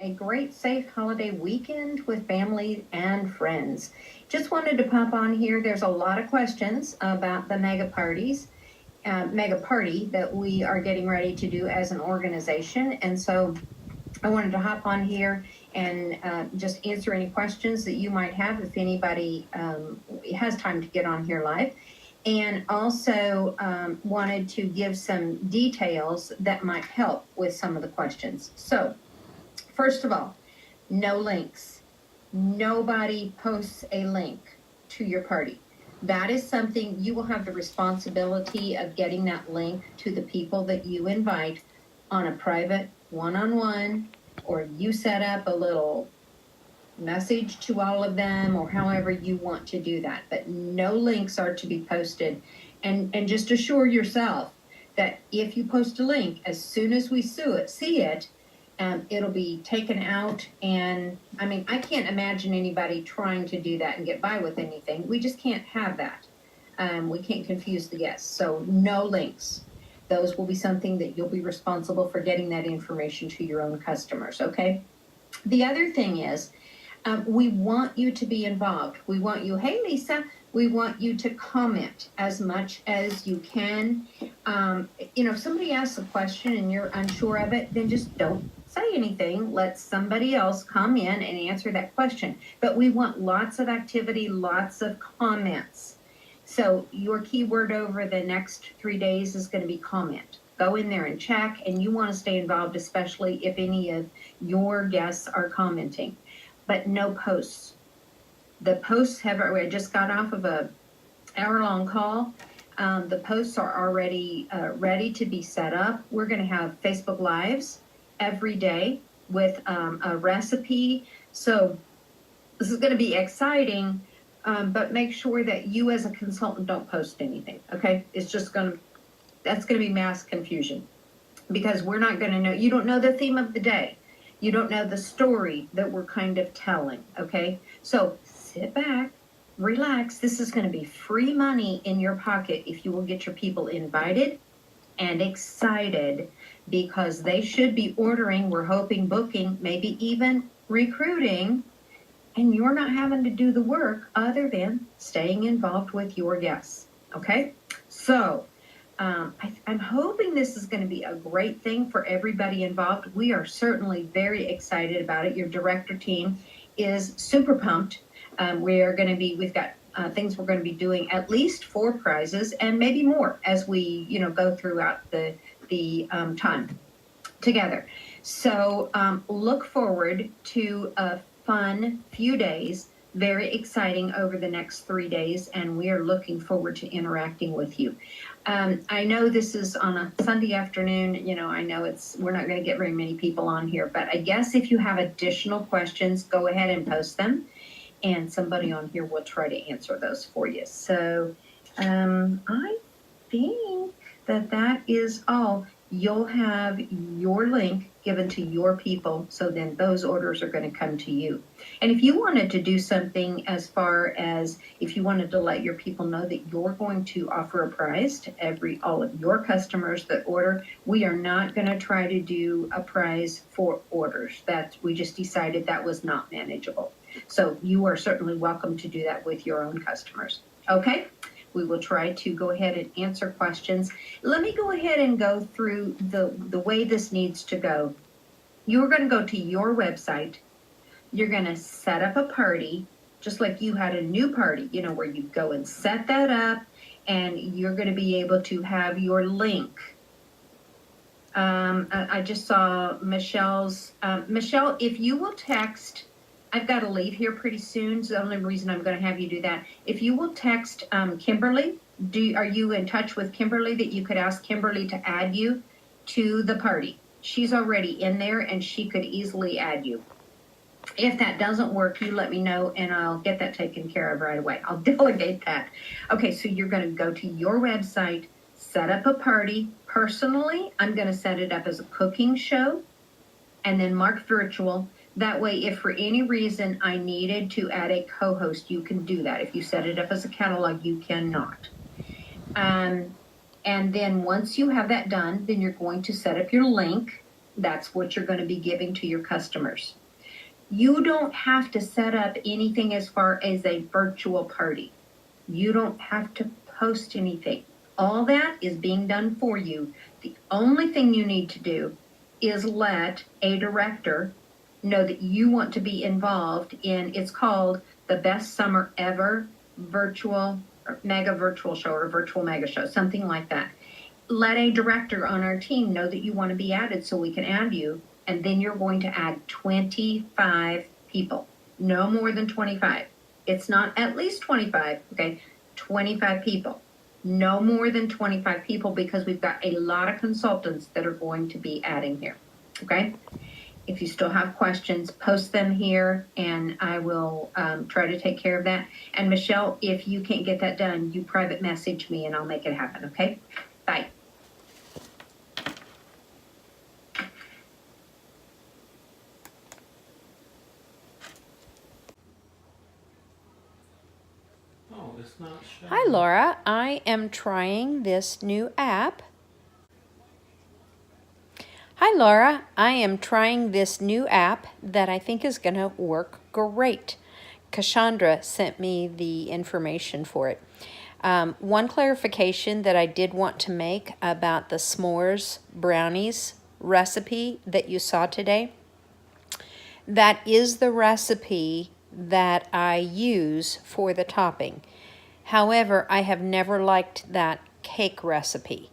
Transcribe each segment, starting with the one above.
a great, safe holiday weekend with family and friends. Just wanted to pop on here. There's a lot of questions about the mega party that we are getting ready to do as an organization. And so I wanted to hop on here and just answer any questions that you might have if anybody has time to get on here live. And also wanted to give some details that might help with some of the questions. So, first of all, no links. Nobody posts a link to your party. That is something you will have the responsibility of getting that link to the people that you invite on a private one-on-one, or you set up a little message to all of them, or however you want to do that. But no links are to be posted. And just assure yourself that if you post a link, as soon as we see it, it'll be taken out. And I mean, I can't imagine anybody trying to do that and get by with anything. We just can't have that. We can't confuse the guests. So no links. Those will be something that you'll be responsible for getting that information to your own customers, okay? The other thing is, we want you to be involved. We want you, hey Lisa, we want you to comment as much as you can. If somebody asks a question and you're unsure of it, then just don't say anything. Let somebody else come in and answer that question. But we want lots of activity, lots of comments. So your keyword over the next 3 days is going to be comment. Go in there and check, and you want to stay involved, especially if any of your guests are commenting. But no posts. The posts I just got off of a hour-long call. The posts are already ready to be set up. We're going to have Facebook Lives every day with a recipe. So this is going to be exciting, but make sure that you as a consultant don't post anything, okay? It's just that's going to be mass confusion, because we're not going to know. You don't know the theme of the day. You don't know the story that we're kind of telling, okay? So sit back, relax. This is going to be free money in your pocket if you will get your people invited and excited, because they should be ordering, we're hoping, booking, maybe even recruiting, and you're not having to do the work other than staying involved with your guests, okay? So I'm hoping this is going to be a great thing for everybody involved. We are certainly very excited about it. Your director team is super pumped. We've got things we're going to be doing, at least 4 prizes and maybe more as we, go throughout the time together. So look forward to a fun few days, very exciting over the next 3 days, and we are looking forward to interacting with you. I know this is on a Sunday afternoon. I know we're not going to get very many people on here, but I guess if you have additional questions, go ahead and post them, and somebody on here will try to answer those for you. So I think that is all. You'll have your link given to your people, so then those orders are going to come to you. And if you wanted to do something as far as if you wanted to let your people know that you're going to offer a prize to all of your customers that order, we are not going to try to do a prize for orders. We just decided that was not manageable. So you are certainly welcome to do that with your own customers. Okay? We will try to go ahead and answer questions. Let me go ahead and go through the way this needs to go. You're going to go to your website. You're going to set up a party, just like you had a new party, where you go and set that up, and you're going to be able to have your link. I just saw Michelle's. Michelle, if you will text, I've got to leave here pretty soon. So the only reason I'm going to have you do that, if you will text Kimberly, are you in touch with Kimberly that you could ask Kimberly to add you to the party? She's already in there and she could easily add you. If that doesn't work, you let me know and I'll get that taken care of right away. I'll delegate that. Okay, so you're going to go to your website, set up a party. Personally, I'm going to set it up as a cooking show and then mark virtual. That way, if for any reason I needed to add a co-host, you can do that. If you set it up as a catalog, you cannot. And then once you have that done, then you're going to set up your link. That's what you're going to be giving to your customers. You don't have to set up anything as far as a virtual party. You don't have to post anything. All that is being done for you. The only thing you need to do is let a director know that you want to be involved in, it's called the Best Summer Ever Virtual Mega Virtual Show or Virtual Mega Show, something like that. Let a director on our team know that you want to be added so we can add you, and then you're going to add 25 people, no more than 25. It's not at least 25, okay? 25 people, no more than 25 people, because we've got a lot of consultants that are going to be adding here, okay? If you still have questions, post them here, and I will try to take care of that. And Michelle, if you can't get that done, you private message me and I'll make it happen, okay? Bye. Oh, it's not showing. Hi Laura, I am trying this new app. Hi Laura, I am trying this new app that I think is going to work great. Cassandra sent me the information for it. One clarification that I did want to make about the s'mores brownies recipe that you saw today. That is the recipe that I use for the topping. However, I have never liked that cake recipe.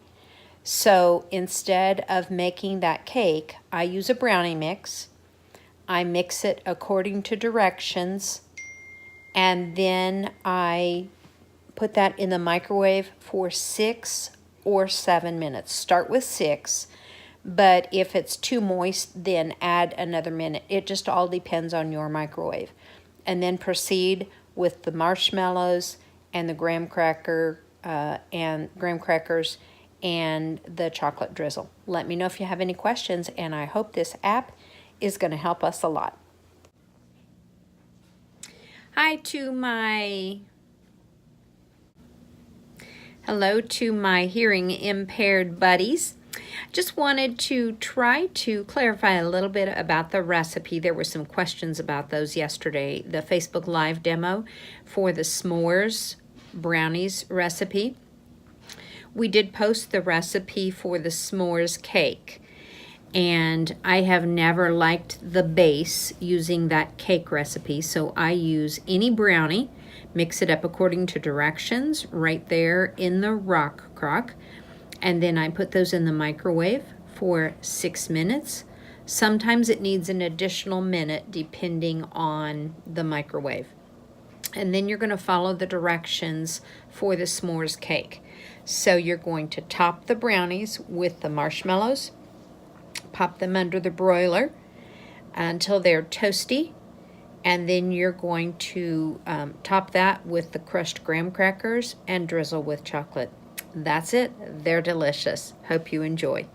So instead of making that cake, I use a brownie mix. I mix it according to directions, and then I put that in the microwave for 6 or 7 minutes. Start with 6, but if it's too moist, then add another minute. It just all depends on your microwave. And then proceed with the marshmallows and the graham crackers and the chocolate drizzle. Let me know if you have any questions, and I hope this app is going to help us a lot. Hello to my hearing impaired buddies. Just wanted to try to clarify a little bit about the recipe. There were some questions about those yesterday. The Facebook Live demo for the s'mores brownies recipe. We did post the recipe for the s'mores cake, and I have never liked the base using that cake recipe, so I use any brownie, mix it up according to directions right there in the rock crock, and then I put those in the microwave for 6 minutes. Sometimes it needs an additional minute depending on the microwave. And then you're going to follow the directions for the s'mores cake. So you're going to top the brownies with the marshmallows, pop them under the broiler until they're toasty, and then you're going to top that with the crushed graham crackers and drizzle with chocolate. That's it. They're delicious. Hope you enjoy.